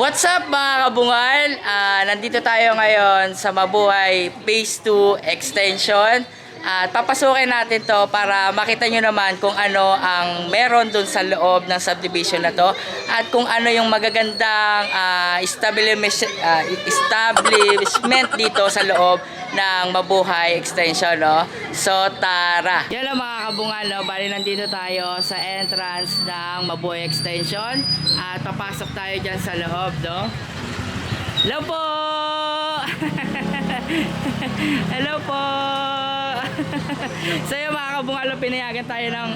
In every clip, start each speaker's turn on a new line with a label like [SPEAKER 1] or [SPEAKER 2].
[SPEAKER 1] What's up mga kabungal? Nandito tayo ngayon sa Mabuhay Phase 2 Extension. At papasukin natin to para makita nyo naman kung ano ang meron dun sa loob ng subdivision na to. At kung ano yung magagandang establishment dito sa loob ng Mabuhay Extension. No? So tara! Yan lang mga kabungal. No? Bali nandito tayo sa entrance ng Mabuhay Extension. At papasok tayo dyan sa loob. No? Hello po! Hello po! So yung mga kabungalo, pinayagan tayo ng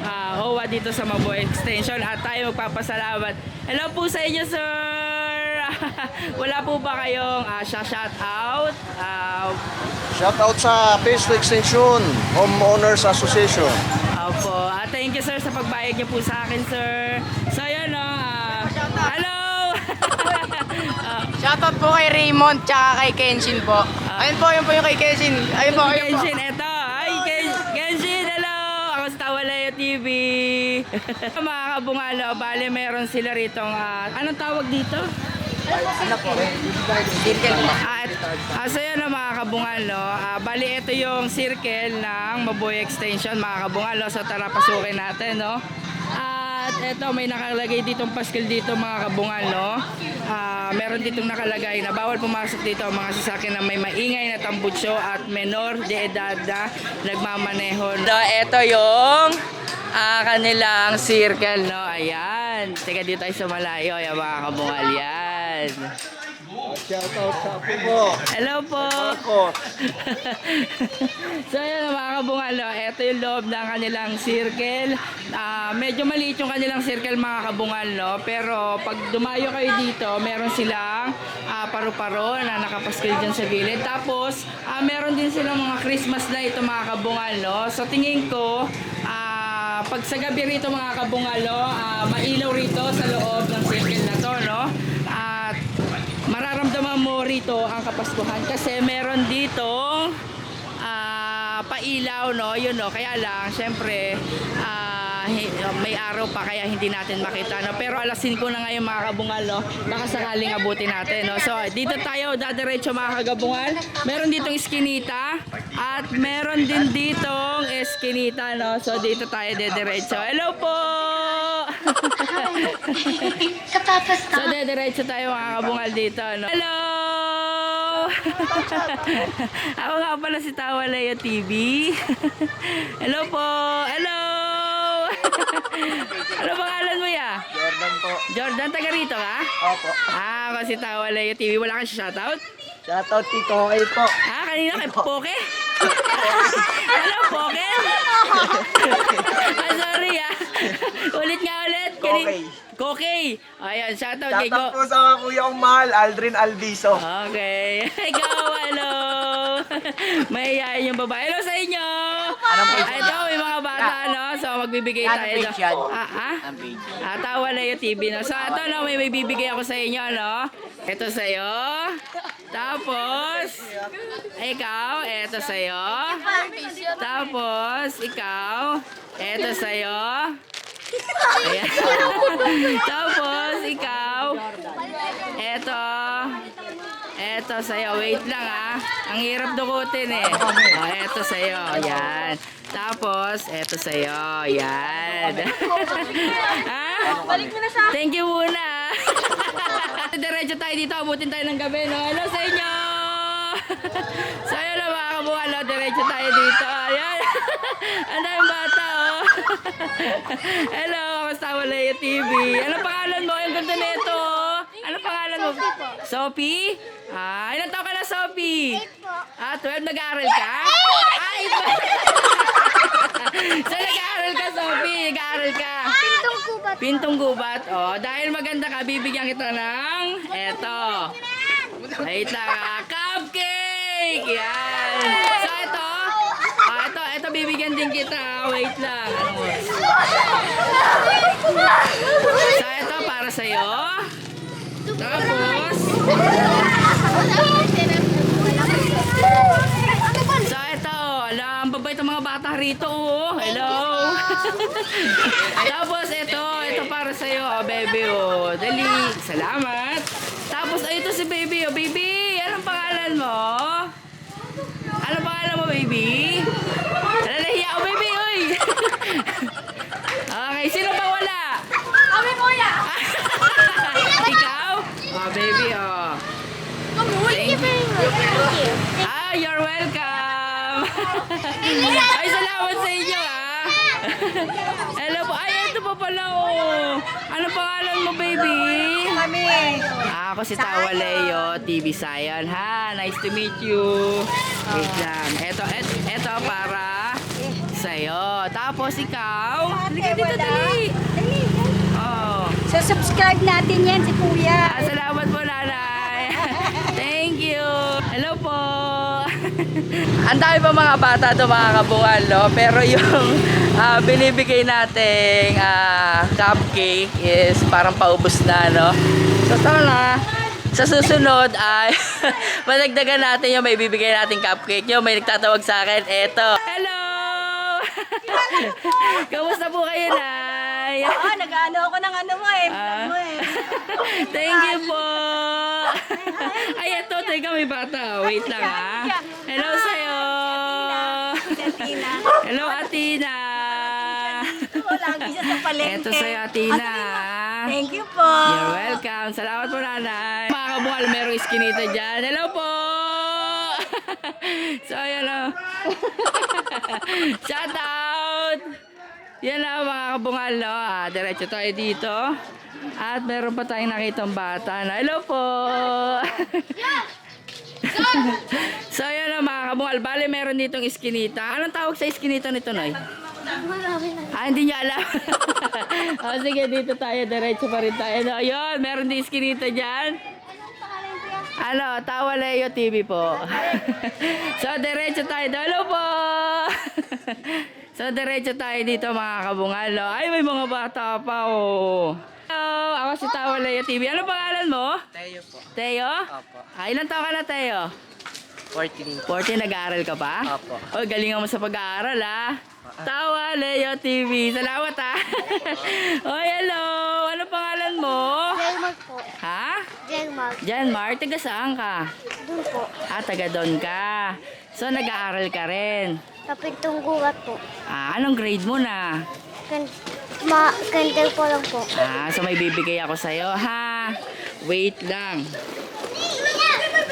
[SPEAKER 1] OWA dito sa Mabuhay Extension at tayo magpapasalamat. Hello po sa inyo, sir! Wala po ba kayong shout out?
[SPEAKER 2] Shout out sa Phase 2 Extension Homeowners Association.
[SPEAKER 1] Opo. Thank you, sir, sa pagbayag niyo po sa akin, sir. So yun, hello!
[SPEAKER 3] Shoutout po kay Raymond tsaka kay Kenshin po. Ayun po yung kay Kenshin. Ayun po, ayun po.
[SPEAKER 1] Kenshin, eto. Ay, Kenshin, hello! Ako sa Tawalaya TV. Mga kabungalo, bale meron sila ritong, anong tawag dito?
[SPEAKER 3] Ano po? Circle po.
[SPEAKER 1] So yun mga kabungalo, bali ito yung circle ng Mabuhay Extension mga kabungalo. So tara pasukin natin, no? At ito may nakalagay ditong paskil dito mga kabungal, no? Meron ditong nakalagay na bawal pumasok dito ang mga sasakyan na may maingay na tambutsyo at menor de edad na nagmamaneho. So ito yung kanilang circle, no? Ayan. Teka dito tayo sa malayo. Ayan mga kabungal, yan.
[SPEAKER 2] Shout out sa apo po.
[SPEAKER 1] Hello po.
[SPEAKER 2] Ako.
[SPEAKER 1] So yun mga kabungalo, ito yung loob ng kanilang circle. Medyo maliit yung kanilang circle mga kabungal, no? Pero pag dumayo kayo dito, meron silang paru-paro na nakapaskil dyan sa gilid. Tapos meron din silang mga Christmas na ito mga kabungal, no? So tingin ko, pag sa gabi rito mga kabungalo, mailaw rito sa loob ng circle na to, no? At mararamdaman mo rito ang kapaskuhan kasi meron dito pailaw, no? Yun, no? Kaya lang, syempre may araw pa kaya hindi natin makita, no? Pero alas 5 na ngayon mga kabungal, no? Baka sakaling abutin natin, no? So dito tayo dadiretso mga kagabungal. Meron ditong eskinita at meron din ditong eskinita, no? So dito tayo dadiretso. Hello po! So dadiretso tayo mga kabungal dito, no? Hello! Ako nga pala si Tawalaya TV. Hello po! Hello! Ano pangalan mo ya?
[SPEAKER 2] Jordan po.
[SPEAKER 1] Jordan, taga rito ka?
[SPEAKER 2] Opo.
[SPEAKER 1] Ako si Tawalaya TV. Wala kang shoutout?
[SPEAKER 2] Shout out Tito Kay po.
[SPEAKER 1] Kanina kay Poke? Ano, Poke? Sorry Ulit nga ulit.
[SPEAKER 2] Kokey.
[SPEAKER 1] Kokey. Ayan, shoutout
[SPEAKER 2] Shout
[SPEAKER 1] kay
[SPEAKER 2] out po sa kuya kong mahal, Aldrin Alviso.
[SPEAKER 1] Okay. Ikaw, hello. Mahihayin yung babae. Hello sa inyo.
[SPEAKER 3] Anong page?
[SPEAKER 1] Ito, may mga bata, no? So, magbibigay
[SPEAKER 3] Anong
[SPEAKER 1] tayo.
[SPEAKER 3] page yan?
[SPEAKER 2] Ang page.
[SPEAKER 1] Tawalaya TV, no? So, ito, no? May bibigay ako sa inyo, no? Ito sa'yo. Tapos, ikaw, ito sa'yo. Tapos, ikaw, ito sa'yo. Ayan. Tapos, ikaw, eto sa'yo. Wait lang, Ang hirap dukutin, eh. Eto sa'yo. Ayan. Tapos, eto sa'yo. Ayan.
[SPEAKER 3] Balik mo na sa
[SPEAKER 1] Thank you muna. Diretso tayo dito. Abutin tayo ng gabi, no? Hello sa inyo. So, ayun na mga kabuhan, no? Diretso tayo dito. Ayan. Ang daming bata, oh. Hello, kamusta Tawalaya TV? Ano pangalan mo? Yung ganda nito. Ano pangalan mo? Sophie? Ilan taon ka na, Sophie? 12. Nag-aaral ka? Iba. So, nag-aaral ka, Sophie? Nag-aaral ka?
[SPEAKER 4] Pintong kubat.
[SPEAKER 1] Pintong gubat. Oh, dahil maganda ka, bibigyan kita ng eto. Wait lang, cupcake! Yan. So, ito bibigyan din kita. Wait lang. So, ito para sa'yo. Tapos, so, ito. Ang babait ang mga bata rito, oh. Hello. Tapos, ito para sa'yo, oh, baby, oh. Dali. Salamat. Tapos, Tapos, ito si baby. Oh, baby, anong pangalan mo? Anong pangalan mo, baby? Nahiya ako, baby, uy. Okay, sino pa wala?
[SPEAKER 4] Kami kuya!
[SPEAKER 1] Ikaw? Oh, baby, oh.
[SPEAKER 4] Thank you very much.
[SPEAKER 1] Ah, you're welcome. Ay, salamat sa inyo, ah. Hello po. Ay, ito pa pala, oh. Ano pangalan mo, baby?
[SPEAKER 3] Kami.
[SPEAKER 1] Ako si Tawa Leo, TV Sayon. Ha, nice to meet you. Wait lang. Ito para sa'yo. Tapos ikaw? Halika dito, dali. Oh.
[SPEAKER 4] So, subscribe natin yan si kuya.
[SPEAKER 1] Salamat po, nanay. Thank you. Hello po. Ang dami pa mga bata ito, mga kabungal, no? Pero yung binibigay nating cupcake is parang paubos na, no? So, ito na. Sa susunod ay madagdagan natin yung may bibigay nating cupcake. Yung may nagtatawag sa akin, eto. Hello! Kamusta po kayo, Nay?
[SPEAKER 3] Nag-ano ako ng ano mo eh.
[SPEAKER 1] Thank you po. Ay, ito. Teka, may bata. Wait lang, ha. Hello sa'yo. Hello, Atina.
[SPEAKER 3] Lagi siya sa palengke.
[SPEAKER 1] Ito sa'yo, Atina.
[SPEAKER 3] Thank you po.
[SPEAKER 1] You're welcome. Salamat po, nanay. Mga kabungal, merong iskinita dyan. Hello po. So, ayan o. Shout out. Yan na mga kabungal, no? Diretso tayo dito. At meron pa tayong nakitang bata na. Hello po. So, ayan na mga kabungal. Bale, meron ditong iskinita. Anong tawag sa iskinita nito, Noy? Hindi niya alam. Sige, dito tayo. Diretso pa rin tayo. No? Ayun, meron din iskinita dyan. Ano, Tawa Leo TV po. So, diretso tayo. Hello po. So, diretso tayo dito mga kabungal. No? Ay, may mga bata pa, oh. Hello, ako si Tawa Leo TV. Ano pangalan mo?
[SPEAKER 3] Tayo po.
[SPEAKER 1] Teo?
[SPEAKER 3] Opo.
[SPEAKER 1] Ilan taon ka na, Teo?
[SPEAKER 3] 14.
[SPEAKER 1] 14, nag-aaral ka pa?
[SPEAKER 3] Opo.
[SPEAKER 1] Oh, galingan mo sa pag-aaral, ah. Tawa Leo TV. Salamat, ah. Oh, hello. Ano pangalan mo?
[SPEAKER 4] Jelmark po.
[SPEAKER 1] Ha?
[SPEAKER 4] Jelmark.
[SPEAKER 1] Janmar, taga saan ka?
[SPEAKER 4] Doon po.
[SPEAKER 1] Taga doon ka. So, nag-aaral ka rin.
[SPEAKER 4] Kapitong gulat po.
[SPEAKER 1] Anong grade mo na?
[SPEAKER 4] Kandel po lang po.
[SPEAKER 1] So may bibigay ako sa'yo, ha? Wait lang.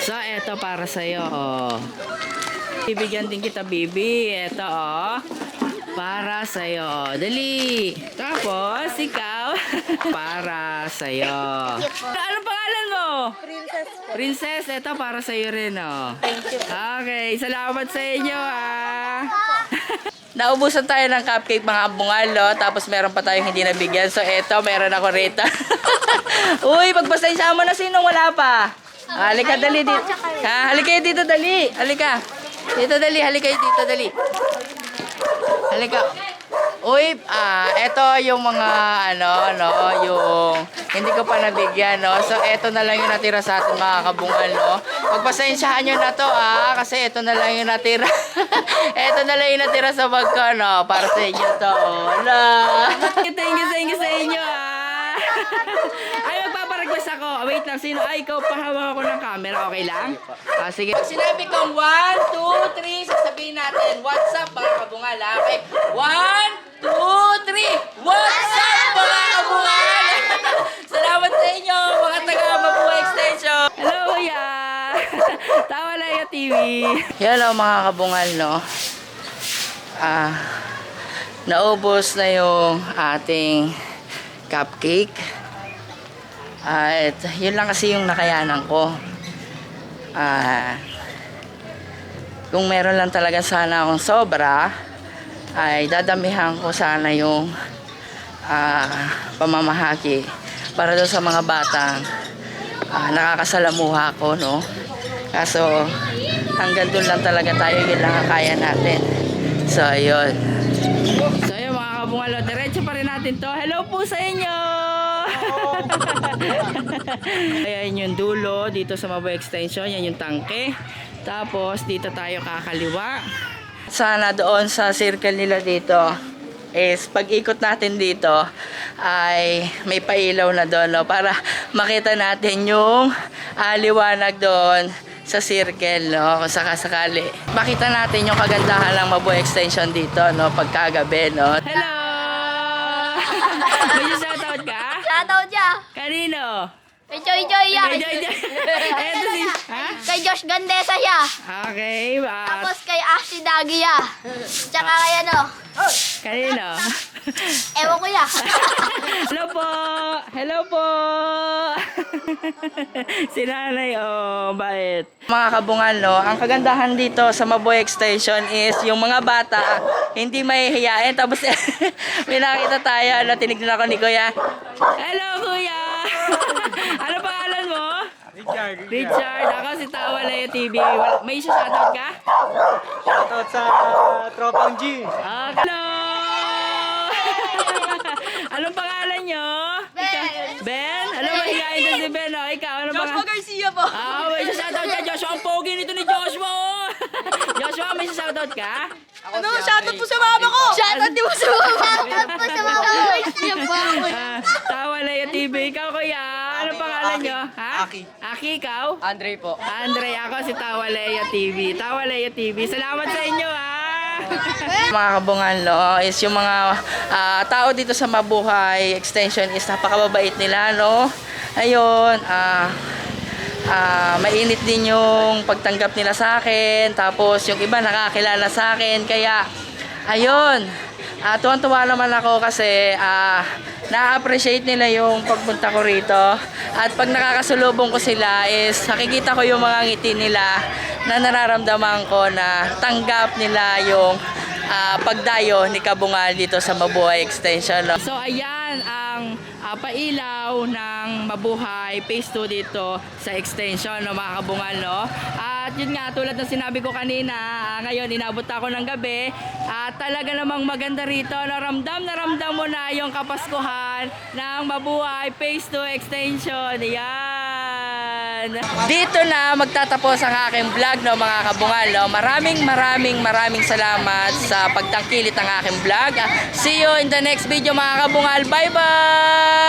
[SPEAKER 1] So, eto para sa'yo, oh. Bibigyan din kita, baby. Eto, oh. Para sa'yo. Dali. Tapos, ikaw. Para sa'yo. Anong pangalan mo?
[SPEAKER 3] Princess.
[SPEAKER 1] Princess, eto para sa'yo rin, oh.
[SPEAKER 3] Thank you.
[SPEAKER 1] Okay, salamat sa inyo, ah. Naubusan tayo ng cupcake mga bungal, no? Tapos meron pa tayong hindi nabigyan. So, eto, meron ako rito. Uy, pagpasensya mo na sinong wala pa. Halika, dali dito. Halika kayo dito, dali. Halika. Dito, dali. Halika kayo dito, dali. Halika. Uy, eto yung mga, yung hindi ko pa nabigyan, no? So, eto na lang yung natira sa atin, mga kabungal, no? Pagpasensyahan nyo na to, kasi eto na lang yung natira. Eto na lang yung natira sa bag ko, no? Para sa inyo to, Wala. Thank you sa inyo, Ay, magpaparequest ako. Wait lang, sino? Ay, ikaw, pahawak ako ng camera, okay lang? Sige. Pag sinabi kong 1, 2, 3, sasabihin natin, what's up, mga kabungal, Okay? 1, 2, 3, what's up, mga kabungal? Salamat sa inyo, mga taga-Mapua Extension. Hello, kuya. Tawa Leo TV. Hello, mga kabungal, no? Naubos na yung ating cupcake. At yun lang kasi yung nakayanan ko. Kung meron lang talaga sana akong sobra, ay dadamihan ko sana yung pamamahagi para doon sa mga batang nakakasalamuha ko, no? Kaso hanggang doon lang talaga tayo, yun lang ang kaya natin. So ayun. So ayun mga kabungalo, diretso pa rin natin to. Hello po sa inyo. Ayan yung dulo dito sa Mapua Extension, yan yung tangke. Tapos dito tayo kakaliwa. Sana doon sa circle nila dito is pag ikot natin dito ay may pailaw na doon, no? Para makita natin yung liwanag doon sa circle, no? Kung sakasakali. Makita natin yung kagandahan ng Mabuhay Extension dito, no? Pagkagabi, no? Hello! May shoutout ka?
[SPEAKER 4] Shoutout siya.
[SPEAKER 1] Kanino?
[SPEAKER 4] Kay Joy Joy yan.
[SPEAKER 1] Eto si... Ha?
[SPEAKER 4] Kay Josh Gandesa siya.
[SPEAKER 1] Okay.
[SPEAKER 4] Tapos kay Ashley Dagia. Tsaka kay ano.
[SPEAKER 1] Kanino?
[SPEAKER 4] Ewan ko ya.
[SPEAKER 1] Hello po! Hello po! Si nanay, oh, bait. Mga kabungan, no, ang kagandahan dito sa Mabuhay Extension is yung mga bata hindi mahihiyain. Tapos may nakita tayo, no, tinignan ako ni Kuya. Hello, Kuya! Ano pangalan mo? Richard. Ako si Tawa Leo TV. May shoutout ka?
[SPEAKER 3] Shoutout sa Tropang G.
[SPEAKER 1] Hello! Anong pangalan nyo?
[SPEAKER 4] Ben.
[SPEAKER 1] Ben? Alam mo, higayin doon si Ben, oh. Ikaw, anong pangalan?
[SPEAKER 3] Garcia po.
[SPEAKER 1] May shoutout ka, Joshua. Ang pogi nito ni Joshua, oh. Joshua, may shoutout ka?
[SPEAKER 3] Ano? Shoutout po sa mama ko.
[SPEAKER 4] Shoutout din mo sa mama. Shoutout po sa mama. Siya po ako.
[SPEAKER 1] Tawa Leo TV. Ikaw, kuya. Anong pangalan nyo? Ha? Aki, ikaw?
[SPEAKER 3] Andre po.
[SPEAKER 1] Andre, ako si Tawa Leo TV. Tawa Leo TV. Salamat sa inyo, ha? Mga kabungan, no, is yung mga tao dito sa Mabuhay Extension is napakababait nila, no? Ayun, mainit din yung pagtanggap nila sa akin. Tapos yung iba nakakilala sa akin. Kaya, ayun, tuwan-tuwa naman ako kasi na-appreciate nila yung pagpunta ko rito. At pag nakakasulubong ko sila is nakikita ko yung mga ngiti nila na nararamdaman ko na tanggap nila yung pagdayo ni Kabungal dito sa Mabuhay Extension. No? So ayan ang pailaw ng Mabuhay Phase 2 dito sa Extension, no, mga Kabungal, no? At yun nga, tulad ng sinabi ko kanina, ngayon inabot ako ng gabi at talaga namang maganda rito. Naramdam mo na yung kapaskuhan ng Mabuhay Phase 2 Extension. Yan! Dito na magtatapos ang aking vlog, no, mga Kabungal, no? Maraming salamat sa pagtangkilit ng aking vlog. See you in the next video, mga Kabungal. Bye-bye!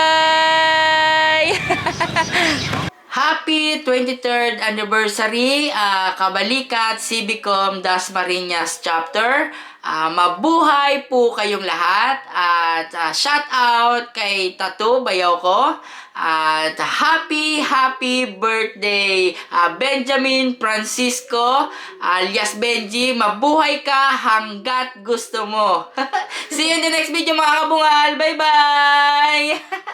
[SPEAKER 1] Happy 23rd anniversary, Kabalikat Civicom Dasmariñas Chapter. Mabuhay po kayong lahat at shout out kay Tattoo Bayaw ko. At happy birthday Benjamin Francisco alias Benji. Mabuhay ka hanggat gusto mo. See you in the next video, mga Kabungal. Bye bye.